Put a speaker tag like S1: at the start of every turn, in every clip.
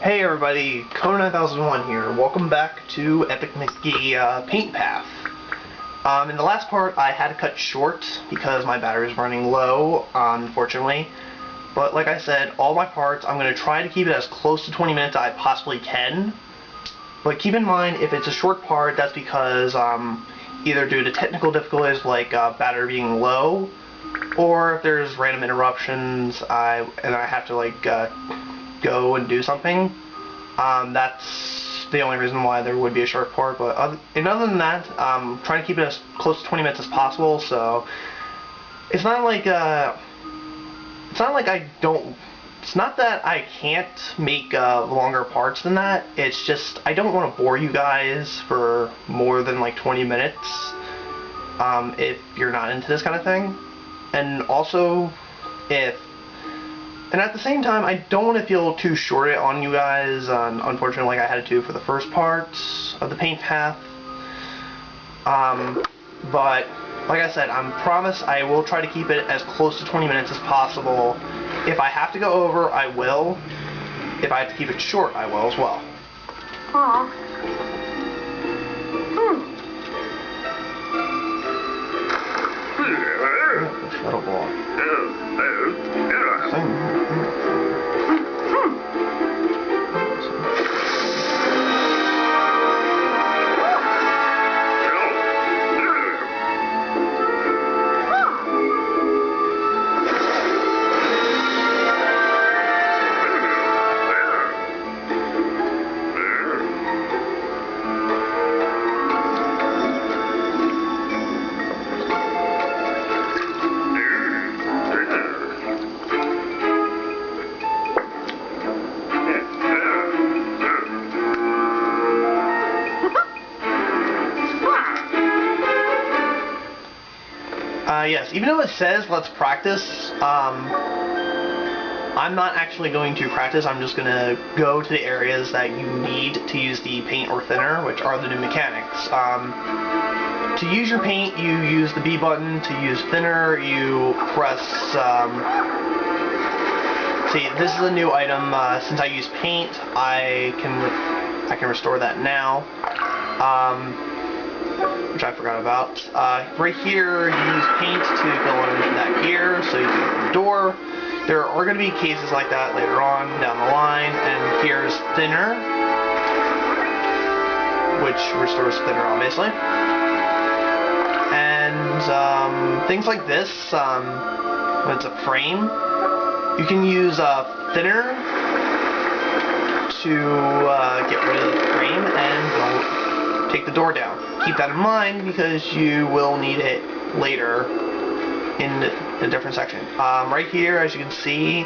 S1: Hey everybody, Kona9001 here. Welcome back to Epic Mickey Paint Path. In the last part I had to cut short because my battery is running low, unfortunately. But like I said, all my parts, I'm going to try to keep it as close to 20 minutes as I possibly can. But keep in mind, if it's a short part, that's because either due to technical difficulties like battery being low, or if there's random interruptions and I have to like go and do something. That's the only reason why there would be a short part. But other than that, trying to keep it as close to 20 minutes as possible. So it's not like I don't. It's not that I can't make longer parts than that. It's just I don't want to bore you guys for more than like 20 minutes if you're not into this kind of thing. And also, and at the same time, I don't want to feel too short on you guys, unfortunately, like I had to do for the first part of the paint path. But, like I said, I promise I will try to keep it as close to 20 minutes as possible. If I have to go over, I will. If I have to keep it short, I will as well.
S2: Aww.
S1: Shuttle ball. Yes, even though it says let's practice, I'm not actually going to practice. I'm just going to go to the areas that you need to use the paint or thinner, which are the new mechanics. To use your paint, you use the B button. To use thinner, you press... see, this is a new item. Since I use paint, I can restore that now. Which I forgot about. Right here, you use paint to go in that gear, so you can open the door. There are going to be cases like that later on down the line, and here's thinner, which restores thinner, obviously. And things like this, when it's a frame, you can use thinner to get rid of the frame and take the door down. Keep that in mind because you will need it later in a different section. Right here, as you can see,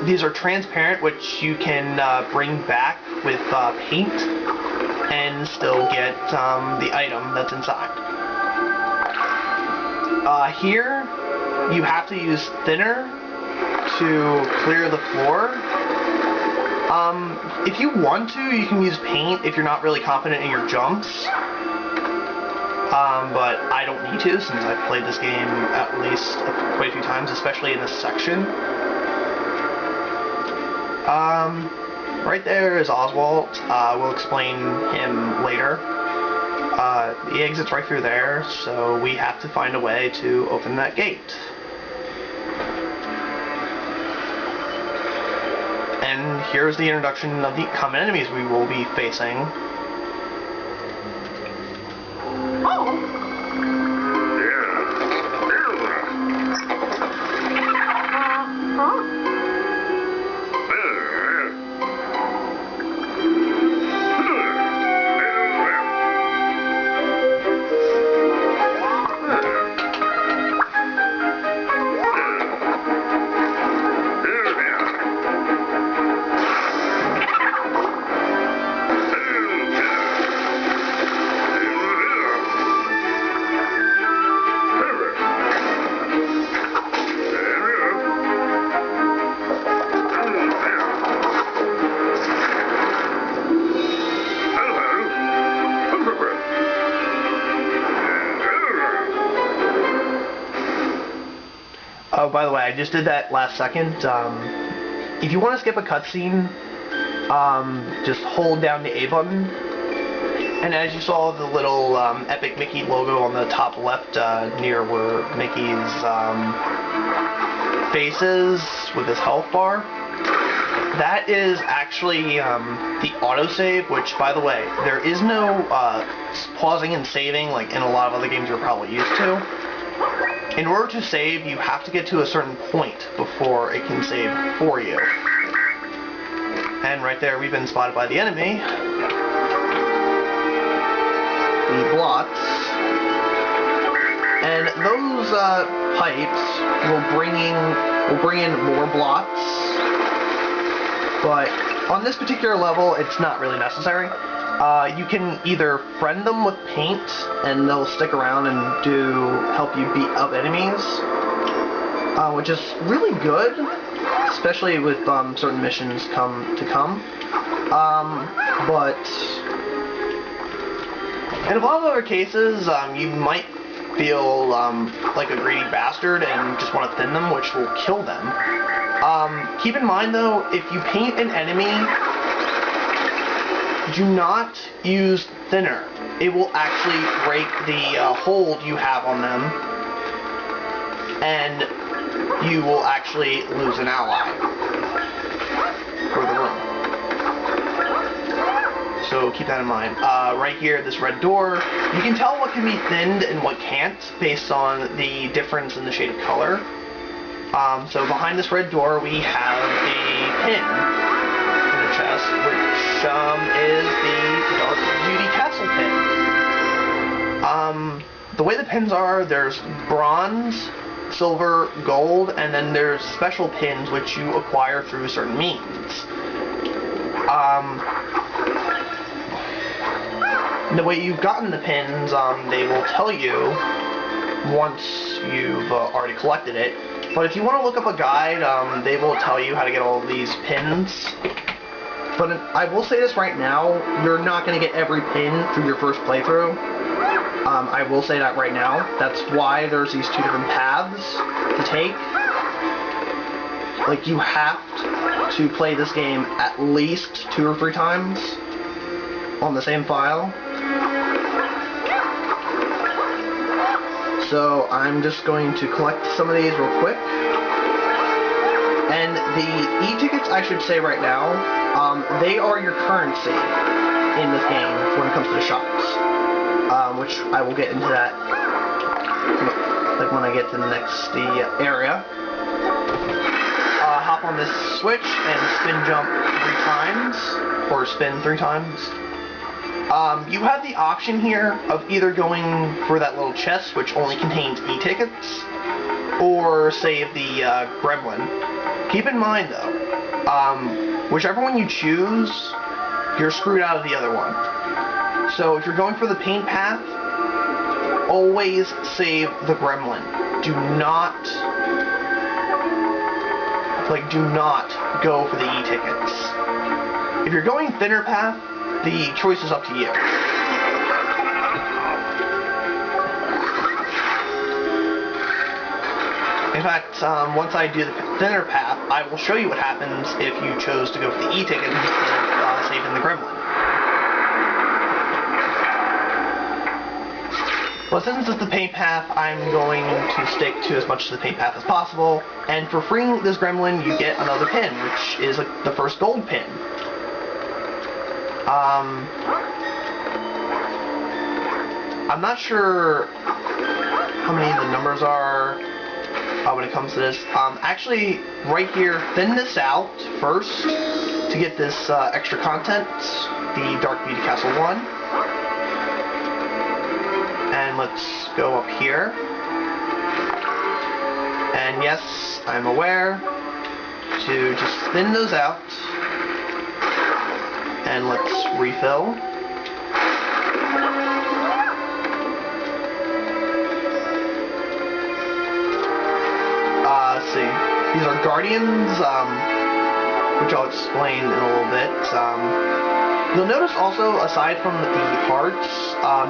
S1: these are transparent, which you can bring back with paint and still get the item that's inside. Here, you have to use thinner to clear the floor. If you want to, you can use paint if you're not really confident in your jumps. But I don't need to, since I've played this game at least quite a few times, especially in this section. Right there is Oswald. We'll explain him later. The exit's right through there, so we have to find a way to open that gate. And here's the introduction of the common enemies we will be facing. Oh, by the way, I just did that last second. If you want to skip a cutscene, just hold down the A button. And as you saw the little Epic Mickey logo on the top left near where Mickey's face is with his health bar, that is actually the autosave, which, by the way, there is no pausing and saving like in a lot of other games you're probably used to. In order to save, you have to get to a certain point before it can save for you. And right there, we've been spotted by the enemy. The blocks. And those pipes will bring in more blocks. But on this particular level, it's not really necessary. You can either friend them with paint, and they'll stick around and help you beat up enemies, which is really good, especially with certain missions but in a lot of other cases, you might feel like a greedy bastard and just want to thin them, which will kill them. Keep in mind though, if you paint an enemy, do not use thinner. It will actually break the hold you have on them, and you will actually lose an ally for the room. So keep that in mind. Right here, this red door, you can tell what can be thinned and what can't based on the difference in the shade of color. So behind this red door, we have a pin in the chest, which is the Dark Beauty Castle pin. The way the pins are, there's bronze, silver, gold, and then there's special pins which you acquire through certain means. The way you've gotten the pins, they will tell you once you've already collected it. But if you want to look up a guide, they will tell you how to get all of these pins. But I will say this right now, you're not going to get every pin through your first playthrough. I will say that right now. That's why there's these two different paths to take. Like, you have to play this game at least 2 or 3 times on the same file. So I'm just going to collect some of these real quick. And the e-tickets, I should say right now, they are your currency in this game when it comes to the shops. Which I will get into that like when I get to the area. Hop on this switch and spin jump 3 times, or spin 3 times. You have the option here of either going for that little chest, which only contains e-tickets, or save the Gremlin. Keep in mind though, whichever one you choose, you're screwed out of the other one. So if you're going for the paint path, always save the Gremlin. Do not go for the e-tickets. If you're going thinner path, the choice is up to you. In fact, once I do the thinner path, I will show you what happens if you chose to go for the e-ticket instead of saving the Gremlin. Well, since it's the paint path, I'm going to stick to as much of the paint path as possible, and for freeing this Gremlin, you get another pin, which is the first gold pin. I'm not sure how many the numbers are when it comes to this. Actually, right here, thin this out first to get this extra content, the Dark Beauty Castle 1. And let's go up here. And yes, I'm aware to just thin those out. And let's refill. Let's see. These are Guardians, which I'll explain in a little bit. You'll notice also, aside from the hearts,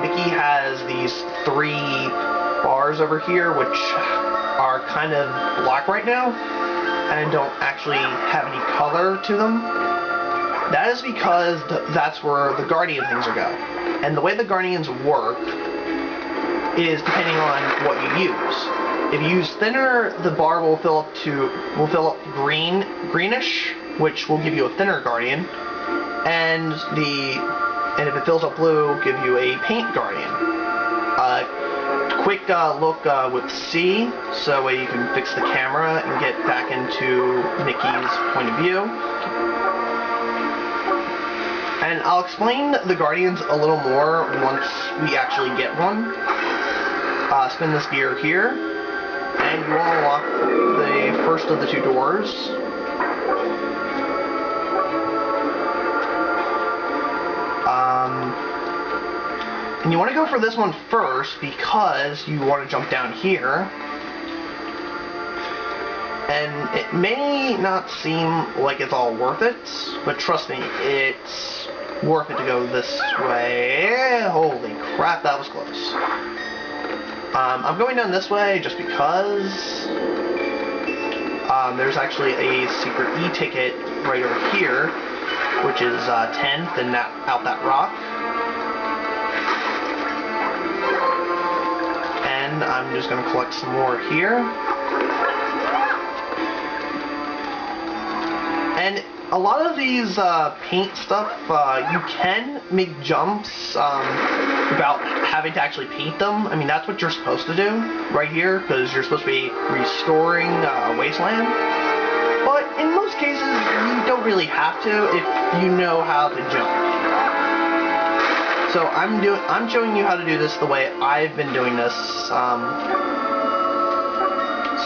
S1: Mickey has these 3 bars over here, which are kind of black right now, and don't actually have any color to them. That is because that's where the Guardian things are go. And the way the Guardians work is depending on what you use. If you use thinner, the bar will fill up greenish, which will give you a thinner Guardian, and if it fills up blue, give you a paint Guardian. Quick look with C, so you can fix the camera and get back into Mickey's point of view. And I'll explain the Guardians a little more once we actually get one. Spin this gear here, and you will unlock the first of the two doors. And you want to go for this one first because you want to jump down here. And it may not seem like it's all worth it, but trust me, it's worth it to go this way. Holy crap, that was close. I'm going down this way just because there's actually a secret e-ticket right over here, which is 10th and out that rock. And I'm just going to collect some more here. And a lot of these paint stuff, you can make jumps without having to actually paint them. I mean, that's what you're supposed to do right here, because you're supposed to be restoring Wasteland. But in most cases, you don't really have to if you know how to jump. So I'm showing you how to do this the way I've been doing this.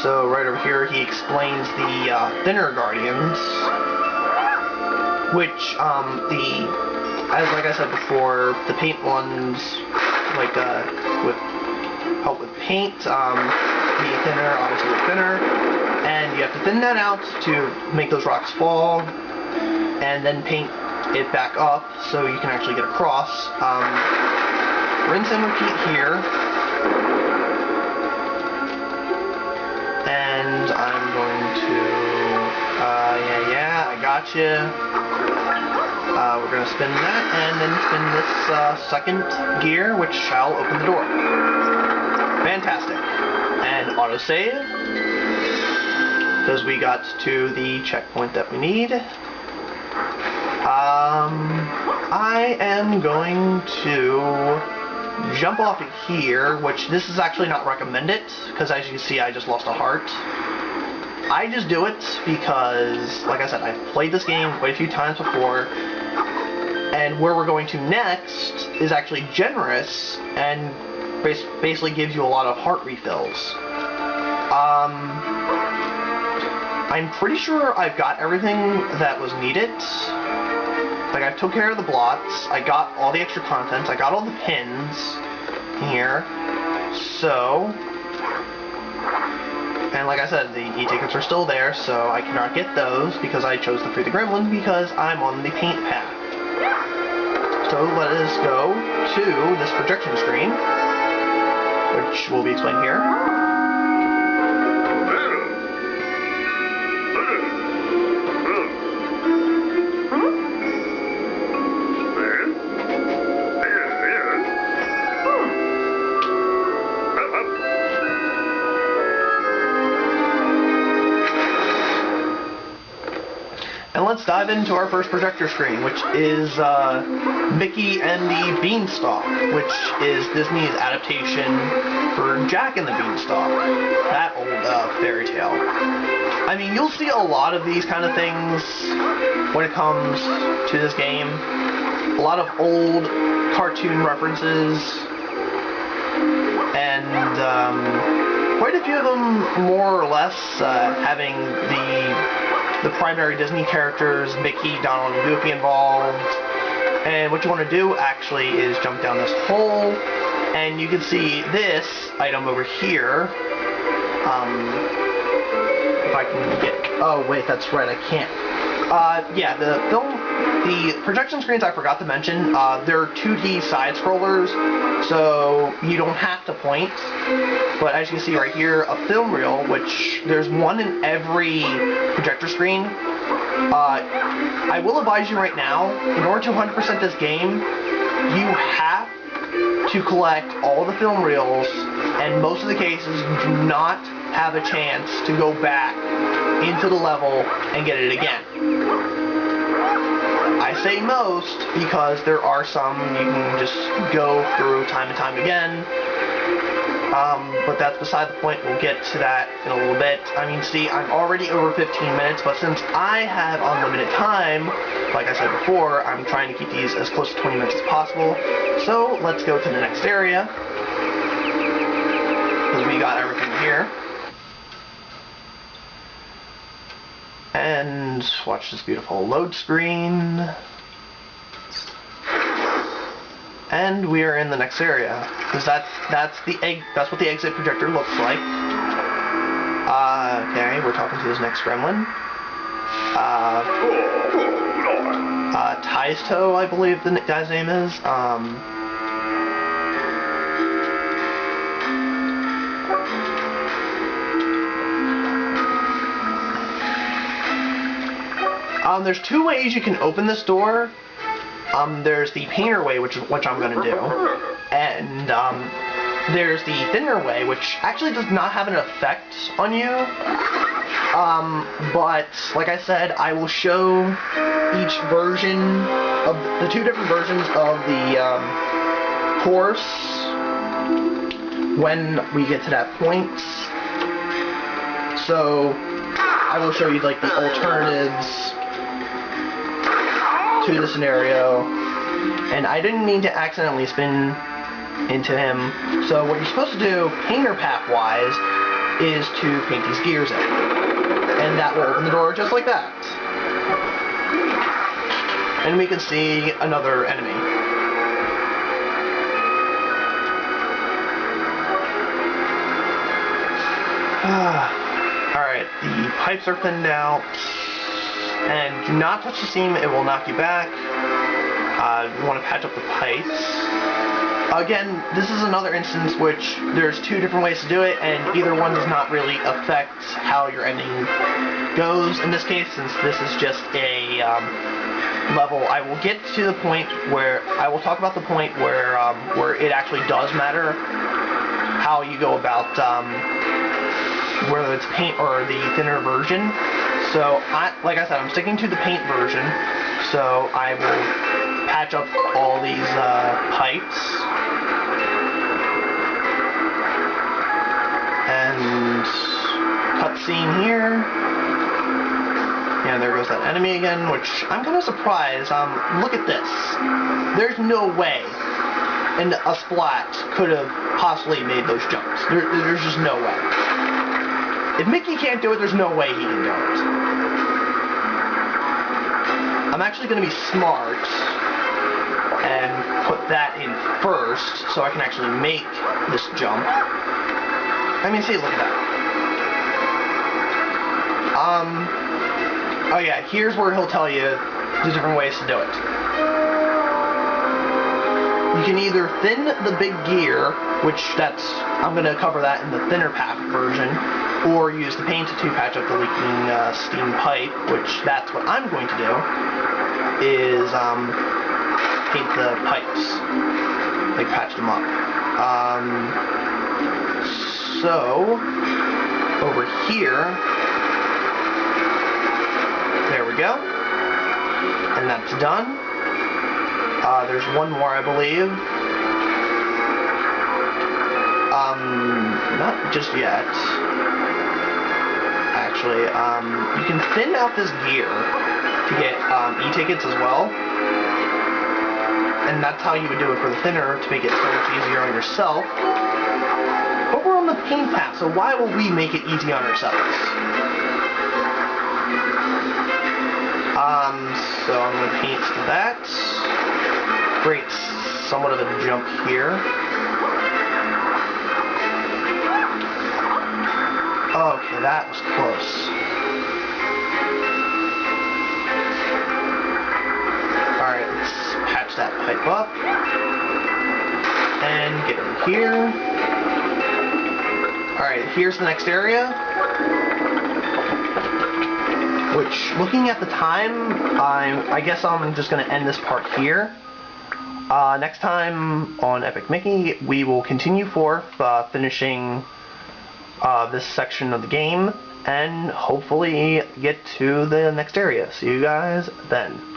S1: So right over here, he explains the thinner Guardians, which like I said before, the paint ones, like with help with paint, be thinner, obviously look thinner, and you have to thin that out to make those rocks fall, and then paint it back up so you can actually get across. Rinse and repeat here, and I'm going to, I gotcha. We're going to spin that, and then spin this second gear, which shall open the door. Fantastic. And autosave, because we got to the checkpoint that we need. I am going to jump off of here, which this is actually not recommended, because as you can see, I just lost a heart. I just do it because, like I said, I've played this game quite a few times before, and where we're going to next is actually generous, and basically gives you a lot of heart refills. I'm pretty sure I've got everything that was needed. Like, I took care of the blocks, I got all the extra contents, I got all the pins here, so, and like I said, the e-tickets are still there, so I cannot get those because I chose to free the Gremlin because I'm on the paint path. So let us go to this projection screen, which will be explained here. And let's dive into our first projector screen, which is Mickey and the Beanstalk, which is Disney's adaptation for Jack and the Beanstalk, that old fairy tale. I mean, you'll see a lot of these kind of things when it comes to this game. A lot of old cartoon references, and quite a few of them more or less having the primary Disney characters, Mickey, Donald, and Goofy involved. And what you want to do actually is jump down this hole, and you can see this item over here. If I can get, oh wait, that's right, I can't Yeah, the projection screens I forgot to mention, they're 2D side scrollers, so you don't have to point. But as you can see right here, a film reel, which there's one in every projector screen. I will advise you right now, in order to 100% this game, you have to collect all the film reels, and most of the cases you do not have a chance to go back into the level and get it again. I say most because there are some you can just go through time and time again, but that's beside the point. We'll get to that in a little bit. I mean, see, I'm already over 15 minutes, but since I have unlimited time, like I said before, I'm trying to keep these as close to 20 minutes as possible. So let's go to the next area, because we got everything here. And watch this beautiful load screen. And we are in the next area, because that's what the exit projector looks like. Okay, we're talking to this next gremlin. Taisto, I believe the guy's name is. There's two ways you can open this door. There's the painter way, which I'm going to do, and there's the thinner way, which actually does not have an effect on you. But like I said, I will show each version of the two different versions of the course when we get to that point. So I will show you like the alternatives to the scenario, and I didn't mean to accidentally spin into him. So what you're supposed to do, painter path wise, is to paint these gears in, and that will open the door just like that. And we can see another enemy. Alright, the pipes are thinned out. And do not touch the seam, it will knock you back. You want to patch up the pipes. Again, this is another instance which there's two different ways to do it, and either one does not really affect how your ending goes. In this case, since this is just a level, I will get to the point where I will talk about the point where it actually does matter how you go about whether it's paint or the thinner version. So, like I said, I'm sticking to the paint version, so I will patch up all these pipes. And cutscene here. Yeah, there goes that enemy again, which I'm kind of surprised. Look at this. There's no way and a Splat could have possibly made those jumps. There's just no way. If Mickey can't do it, there's no way he can do it. I'm actually going to be smart and put that in first so I can actually make this jump. I mean, see, look at that. Oh yeah, here's where he'll tell you the different ways to do it. You can either thin the big gear, which I'm going to cover that in the thinner path version, or use the paint to patch up the leaking steam pipe, which that's what I'm going to do, is paint the pipes, like patch them up. So, over here, there we go, and that's done. There's one more, I believe. Not just yet. Actually, you can thin out this gear to get e-tickets as well. And that's how you would do it for the thinner, to make it so much easier on yourself. But we're on the paint path, so why will we make it easy on ourselves? So I'm going to paint that. Great, somewhat of a jump here. Okay, that was close. up and get in here. Alright, here's the next area, which, looking at the time, I guess I'm just going to end this part here. Next time on Epic Mickey, we will continue forth, finishing this section of the game, and hopefully get to the next area. See you guys then.